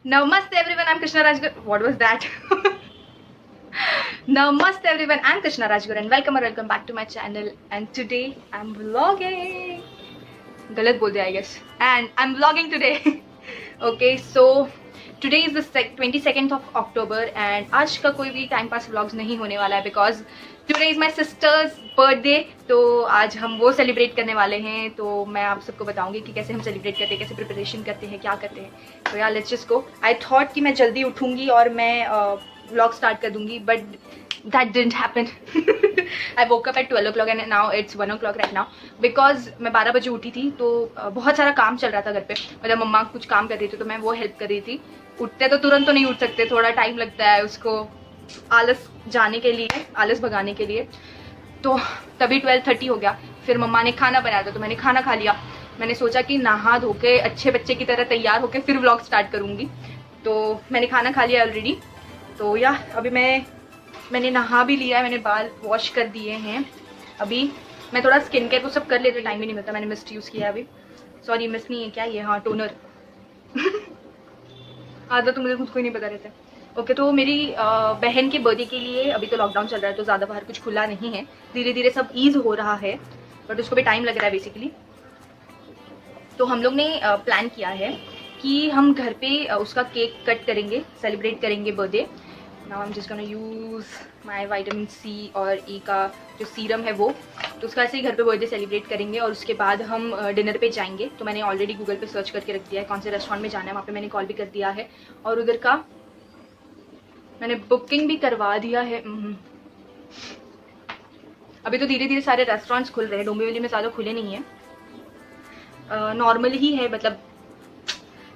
Namaste everyone, I'm Krishna Rajgur. What was that? Namaste everyone, I'm Krishna Rajgur and welcome back to my channel. And today I'm vlogging. Galat bol diya, I guess. And I'm vlogging today. Okay, so today is the 22nd of October and आज का कोई भी time pass vlogs नहीं होने वाला है because today is my sister's birthday. तो आज हम वो सेलिब्रेट करने वाले हैं. तो मैं आप सबको बताऊंगी कि कैसे हम सेलिब्रेट करते हैं, कैसे प्रिपरेशन करते हैं, क्या करते हैं. तो यार let's just go. I thought कि मैं जल्दी उठूंगी और मैं व्लॉग स्टार्ट कर दूंगी but that didn't happen. I woke up at 12 o'clock and now it's 1 o'clock right now because मैं 12 बजे उठी थी. तो बहुत सारा काम चल रहा था घर पे. मतलब मम्मा कुछ काम कर रही थी तो मैं वो हेल्प कर रही थी. उठते तो तुरंत तो नहीं उठ सकते, थोड़ा टाइम लगता है उसको आलस जाने के लिए, आलस भगाने के लिए. तो तभी 12:30 हो गया. फिर मम्मा ने खाना बनाया था तो मैंने खाना खा लिया. मैंने सोचा कि नहा धो के अच्छे बच्चे की तरह तैयार होके फिर व्लॉग स्टार्ट करूँगी. तो मैंने खाना खा लिया ऑलरेडी. तो या अभी मैंने नहा भी लिया है, मैंने बाल वॉश कर दिए हैं. अभी मैं थोड़ा स्किन केयर को सब कर लेते, टाइम ही नहीं मिलता. मैंने मिस्ट यूज़ किया है अभी. सॉरी मिस्ट नहीं है क्या ये, हाँ टोनर. आधा तो मुझे खुद को ही नहीं पता रहता. ओके तो मेरी बहन के बर्थडे के लिए अभी तो लॉकडाउन चल रहा है तो ज़्यादा बाहर कुछ खुला नहीं है. धीरे धीरे सब ईज़ हो रहा है बट उसको भी टाइम लग रहा है बेसिकली. तो हम लोग ने प्लान किया है कि हम घर पे उसका केक कट करेंगे, सेलिब्रेट करेंगे birthday. Now I am just gonna use my vitamin C और ई का जो सीरम है वो. तो उसका ऐसे ही घर पे बर्थडे सेलिब्रेट करेंगे और उसके बाद हम डिनर पे जाएंगे. तो मैंने ऑलरेडी गूगल पे सर्च करके रख दिया है कौन से रेस्टोरेंट में जाना है. वहाँ पे मैंने कॉल भी कर दिया है और उधर का मैंने बुकिंग भी करवा दिया है. अभी तो धीरे धीरे सारे रेस्टोरेंट्स खुल रहे हैं. डोंबिवली में ज़्यादा खुले नहीं है, नॉर्मल ही है. मतलब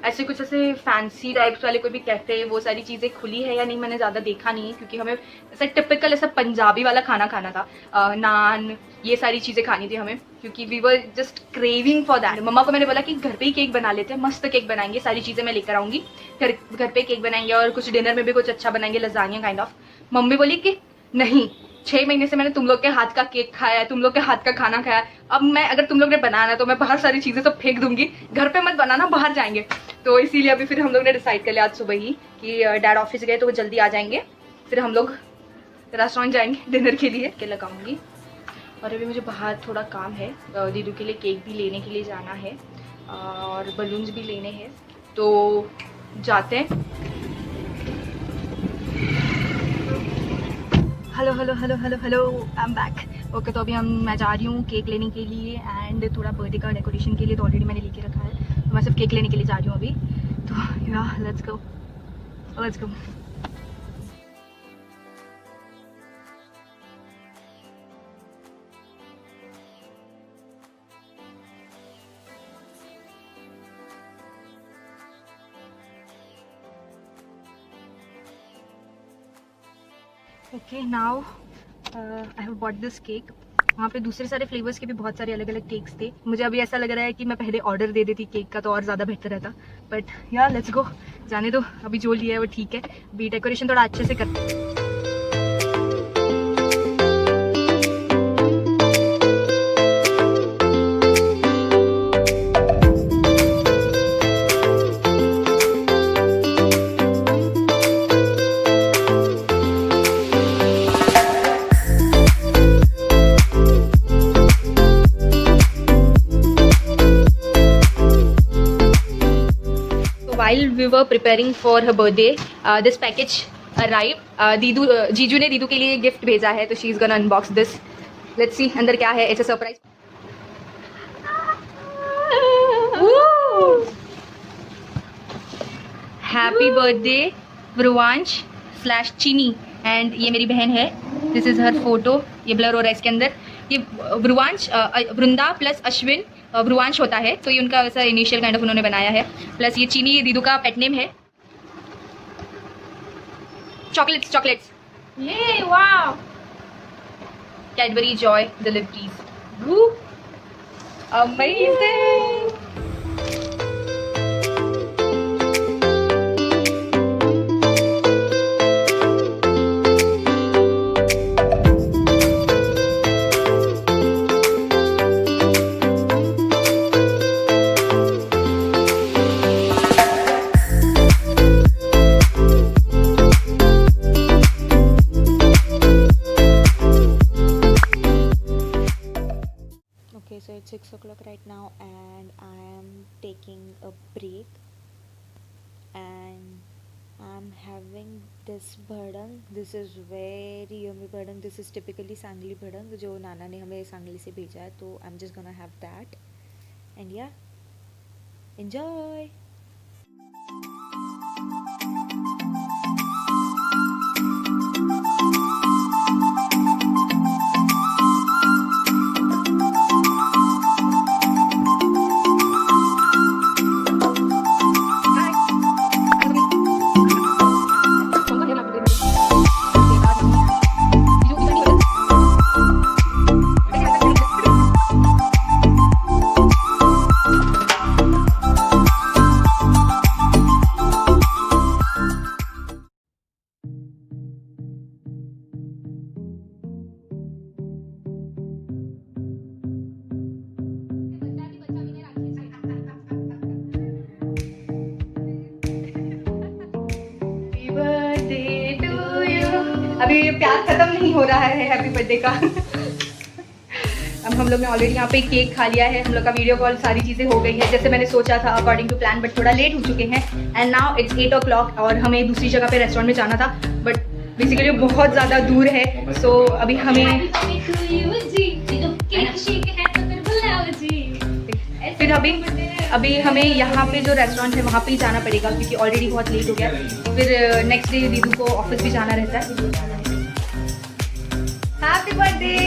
ऐसे कुछ ऐसे फैंसी टाइप्स वाले कोई भी कैफे वो सारी चीज़ें खुली है या नहीं मैंने ज़्यादा देखा नहीं है क्योंकि हमें ऐसा टिपिकल ऐसा पंजाबी वाला खाना खाना था. नान ये सारी चीज़ें खानी थी हमें क्योंकि we were just craving for that. मम्मा को मैंने बोला कि घर पे ही केक बना लेते हैं, मस्त केक बनाएंगे, सारी चीज़ें मैं लेकर आऊँगी. घर पे केक बनाएंगे और कुछ डिनर में भी कुछ अच्छा बनाएंगे, लजानिया काइंड ऑफ. मम्मी बोली कि नहीं, 6 महीने से मैंने तुम लोग के हाथ का केक खाया है, तुम लोग के हाथ का खाना खाया है. अब मैं अगर तुम लोग ने बनाना तो मैं बाहर सारी चीज़ें सब फेंक दूंगी, घर पे मत बनाना, बाहर जाएंगे. तो इसीलिए अभी फिर हम लोग ने डिसाइड कर लिया आज सुबह ही कि डैड ऑफिस गए तो वो जल्दी आ जाएंगे. फिर हम लोग रेस्टोरेंट जाएंगे डिनर के लिए. के लगाऊंगी और अभी मुझे बाहर थोड़ा काम है. दीदू के लिए केक भी लेने के लिए जाना है और बलून्स भी लेने हैं. तो जाते हैं. Hello hello hello hello hello I am back. Okay तो अभी मैं जा रही हूँ केक लेने के लिए एंड थोड़ा बर्थडे का डेकोरेशन के लिए. तो ऑलरेडी मैंने लेके रखा है तो मैं सिर्फ केक लेने के लिए जा रही हूँ अभी. तो या let's go. Okay now I have bought this cake. वहाँ पे दूसरे सारे फ्लेवर्स के भी बहुत सारे अलग अलग केक्स थे. मुझे अभी ऐसा लग रहा है कि मैं पहले ऑर्डर दे देती केक का तो और ज़्यादा बेहतर रहता. बट यार लेट्स गो, जाने दो. अभी जो लिया है वो ठीक है. अभी डेकोरेशन थोड़ा अच्छे से करते हैं. While we were preparing for her birthday, this package arrived. जीजू ने दीदू के लिए गिफ्ट भेजा है तो she is gonna unbox this. Let's see अंदर क्या है. It's a surprise. Happy birthday Bruvansh / Cheeni. And ये मेरी बहन है. This is her photo. ये ब्लर हो रहा है इसके अंदर. ये ब्रुवांश वृंदा प्लस अश्विन ब्रुवांश होता है तो ये उनका वैसा इनिशियल काइंड ऑफ उन्होंने बनाया है. प्लस ये चीनी ये दीदू का पेट नेम है. चॉकलेट्स ये wow. Cadbury Joy deliveries. Amazing. having this bhadang. This is very yummy bhadang. This is typically Sangli bhadang जो नाना ने हमें सांगली से भेजा है, तो I'm just gonna have that and yeah, enjoy. अभी ये प्यार खत्म नहीं हो रहा है हैप्पी बर्थडे का। अब हम लोग ने ऑलरेडी यहाँ पे केक खा लिया है, हम लोग का वीडियो कॉल, सारी चीज़ें हो गई है जैसे मैंने सोचा था अकॉर्डिंग टू प्लान, बट थोड़ा लेट हो चुके हैं एंड नाउ इट्स 8 o'clock और हमें दूसरी जगह पे रेस्टोरेंट में जाना था बट बेसिकली बहुत ज़्यादा दूर है। सो अभी हमें फिर अभी हमें यहाँ पे जो रेस्टोरेंट है वहाँ पे ही जाना पड़ेगा क्योंकि ऑलरेडी बहुत लेट हो गया। फिर नेक्स्ट डे दीदू को ऑफिस भी जाना रहता है। Happy birthday.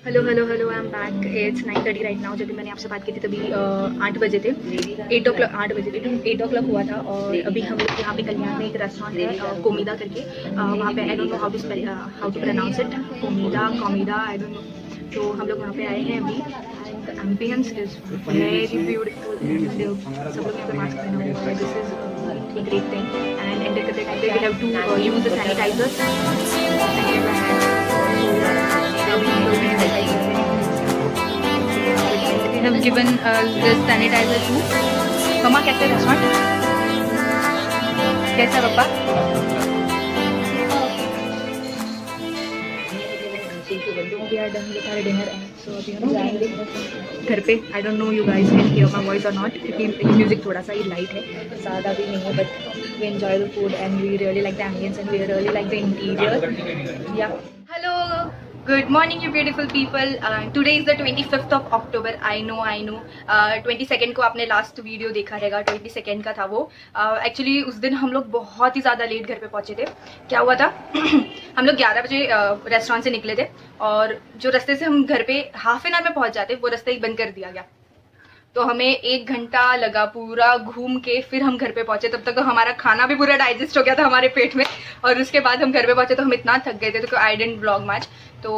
Hello I am back. It's 9:30 right now. जब भी मैंने आपसे बात की थी तभी 8 बजे थे, 8 o'clock हुआ था। और अभी हम लोग यहाँ पे कल्याण में एक रेस्टोरेंट है कोमीदा करके, वहाँ पे I don't know how to pronounce it, Comida I don't know. तो हम लोग वहाँ पे आए हैं अभी। Ambience is very beautiful. सब लोग यहाँ पे मास्क पहने हुए हैं। This is great thing and enter करते टाइम पे we have to use the sanitizer. We have given this sanitizer too. मम्मा कैसे रेस्टोरेंट कैसा पापा? We are done with our dinner and so अभी हम जाएंगे घर पे। I don't know you guys can hear my voice or not क्योंकि म्यूजिक थोड़ा सा ही लाइट है, ज़्यादा भी नहीं है, but we enjoy the food and we really like the ambience and we really like the interior. Yeah. Hello. Good morning you beautiful people. Today is the 25th of October. I know. 22nd को आपने last video देखा रहेगा, 22nd का था वो। Actually उस दिन हम लोग बहुत ही ज़्यादा लेट घर पे पहुँचे थे। क्या हुआ था हम लोग 11 बजे रेस्टोरेंट से निकले थे और जो रास्ते से हम घर पे हाफ एन आवर में पहुँच जाते वो रास्ता ही बंद कर दिया गया। तो हमें 1 घंटा लगा पूरा घूम के फिर हम घर पे पहुंचे। तब तक तो हमारा खाना भी पूरा डाइजेस्ट हो गया था हमारे पेट में और उसके बाद हम घर पे पहुंचे तो हम इतना थक गए थे तो आई डिडंट व्लॉग मच। तो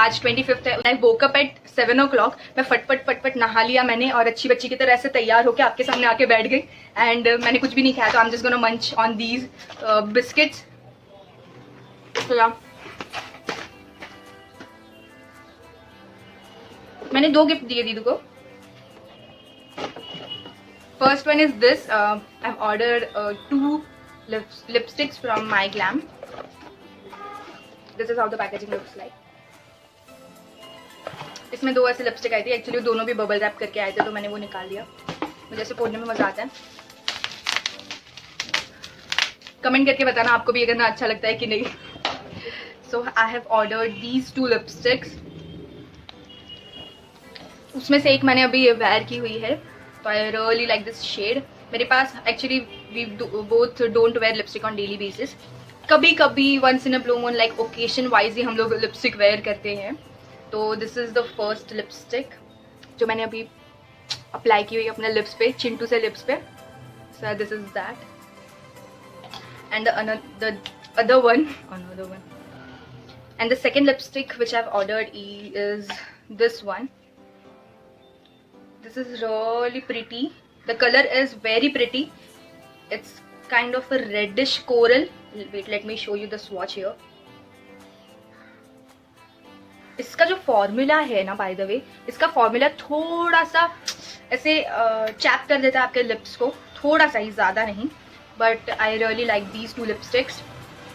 आज 25th है। आई वोक अप एट 7 o'clock। मैं फटफट नहा लिया मैंने और अच्छी बच्ची की तरह ऐसे तैयार होकर आपके सामने आके बैठ गई एंड मैंने कुछ भी नहीं खाया। तो आई एम जस्ट गोना मंच ऑन दीज बिस्किट्स। तो मैंने 2 गिफ्ट दिए दीदू को। First one is this. I've ordered 2 lipsticks from My Glam. This is how the packaging looks like. इसमें 2 ऐसे लिपस्टिक आई थी। एक्चुअली दोनों भी बबल रैप करके आए थे तो मैंने वो निकाल लिया। मुझे ऐसे फोड़ने में मजा आता है। कमेंट करके बताना आपको भी ये करना अच्छा लगता है कि नहीं। So I have ordered these 2 lipsticks. उसमें से एक मैंने अभी वेयर की हुई है तो I really like this shade. मेरे पास actually we both don't wear lipstick on daily basis. कभी कभी once in a blue moon like occasion wise ही हम लोग लिपस्टिक वेयर करते हैं। तो this is the first lipstick जो मैंने अभी अप्लाई की हुई अपने लिप्स पे, चिंटू से लिप्स पे। So this is that and the other one and the second lipstick which I have ordered is this one. This is really pretty. The color is very pretty. It's kind of a reddish coral. Wait, let me show you the swatch here. इसका जो formula है ना, by the way, इसका formula थोड़ा सा ऐसे chap कर देता है आपके लिप्स को, थोड़ा सा ही, ज़्यादा नहीं. But I really like these 2 lipsticks.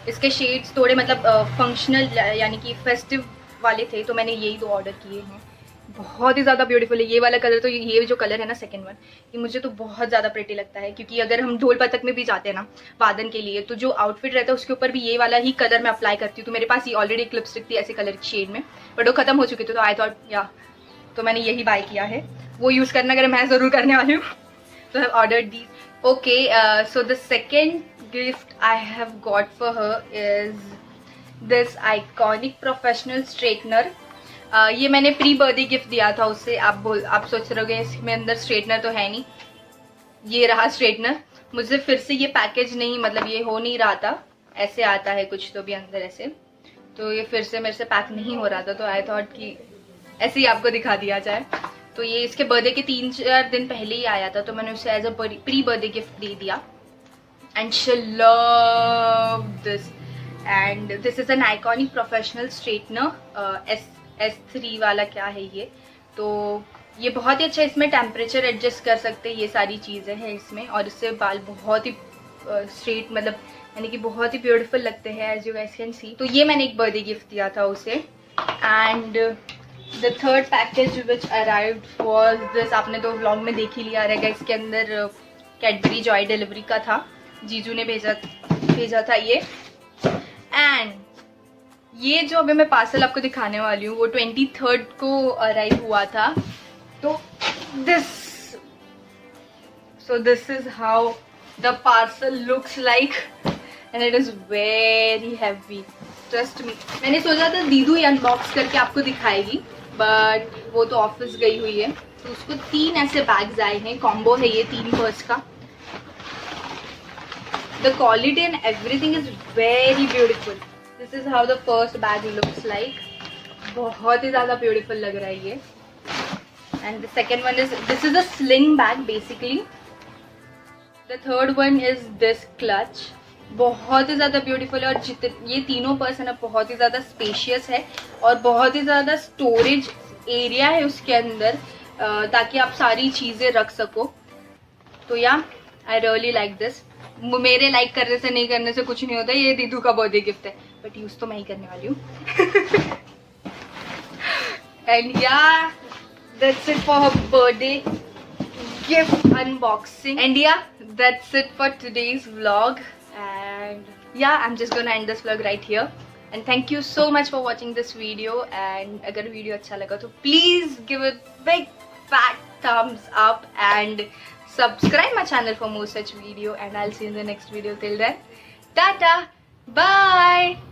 इसके शेड्स थोड़े मतलब फंक्शनल यानी कि फेस्टिव वाले थे, तो मैंने यही 2 ऑर्डर किए हैं. बहुत ही ज़्यादा ब्यूटीफुल है ये वाला कलर. तो ये जो कलर है ना, सेकंड वन, ये मुझे तो बहुत ज़्यादा प्रिटी लगता है. क्योंकि अगर हम ढोल पथक में भी जाते हैं ना वादन के लिए, तो जो आउटफिट रहता है उसके ऊपर भी ये वाला ही कलर मैं अप्लाई करती हूँ. तो मेरे पास ये ऑलरेडी एक लिपस्टिक थी ऐसे कलर की शेड में, बट वो खत्म हो चुकी थी. तो आई थॉट या, तो मैंने यही बाय किया है. वो यूज़ करना अगर मैं ज़रूर करने वाली हूँ. तो I have ordered these. Okay, so the second gift I have got for her is this iconic professional straightener. ये मैंने प्री बर्थडे गिफ्ट दिया था उससे. आप सोच रहे होगे इसमें अंदर स्ट्रेटनर तो है नहीं. ये रहा स्ट्रेटनर. मुझे फिर से ये पैकेज नहीं, मतलब ये हो नहीं रहा था. ऐसे आता है कुछ तो भी अंदर ऐसे, तो ये फिर से मेरे से पैक नहीं हो रहा था. तो आई थॉट कि ऐसे ही आपको दिखा दिया जाए. तो ये इसके बर्थडे के 3-4 दिन पहले ही आया था, तो मैंने उसे as a pre birthday gift दे दिया. And she love this. And this is an iconic professional straightener. S3 वाला क्या है ये. तो ये बहुत ही अच्छा, इसमें टेम्परेचर एडजस्ट कर सकते हैं, ये सारी चीज़ें हैं इसमें. और इससे बाल बहुत ही स्ट्रेट, मतलब यानी कि बहुत ही ब्यूटीफुल लगते हैं, as you guys can see. तो ये मैंने एक बर्थडे गिफ्ट दिया था उसे. And the third package which arrived was this. आपने तो व्लॉग में देख ही लिया रहेगा. इसके अंदर कैडबरी जॉय डिलीवरी का था, जीजू ने भेजा था ये. एंड ये जो अभी मैं पार्सल आपको दिखाने वाली हूँ वो 23rd को अराइव हुआ था. तो this is how the parcel looks like and it is very heavy, trust me. मैंने सोचा था दीदू ही अनबॉक्स करके आपको दिखाएगी, बट वो तो ऑफिस गई हुई है. तो उसको 3 ऐसे बैग्स आए हैं. कॉम्बो है ये 3 पर्स का. The quality and everything is very beautiful. This is how the first bag looks like. बहुत ही ज़्यादा ब्यूटीफुल लग रहा है ये. And the second one is, this is a sling bag basically. The third one is this clutch. बहुत ही ज़्यादा beautiful है. और ये तीनों पर्स है ना, बहुत ही ज़्यादा स्पेशियस है और बहुत ही ज़्यादा स्टोरेज एरिया है उसके अंदर, ताकि आप सारी चीज़ें रख सको. तो या आई रियली लाइक दिस. मेरे लाइक करने से नहीं करने से कुछ नहीं होता. ये दीदू का बर्थडे गिफ्ट है, बट यूज तो मैं ही करने वाली हूँ. एंड या, that's it for her birthday gift unboxing. And yeah, that's it for today's vlog. And yeah, I'm just gonna end this vlog right here. And thank you so much for watching this video. And agar video अच्छा लगा तो please give it big fat thumbs up and subscribe my channel for more such video. And I'll see you in the next video. Till then, tata, bye.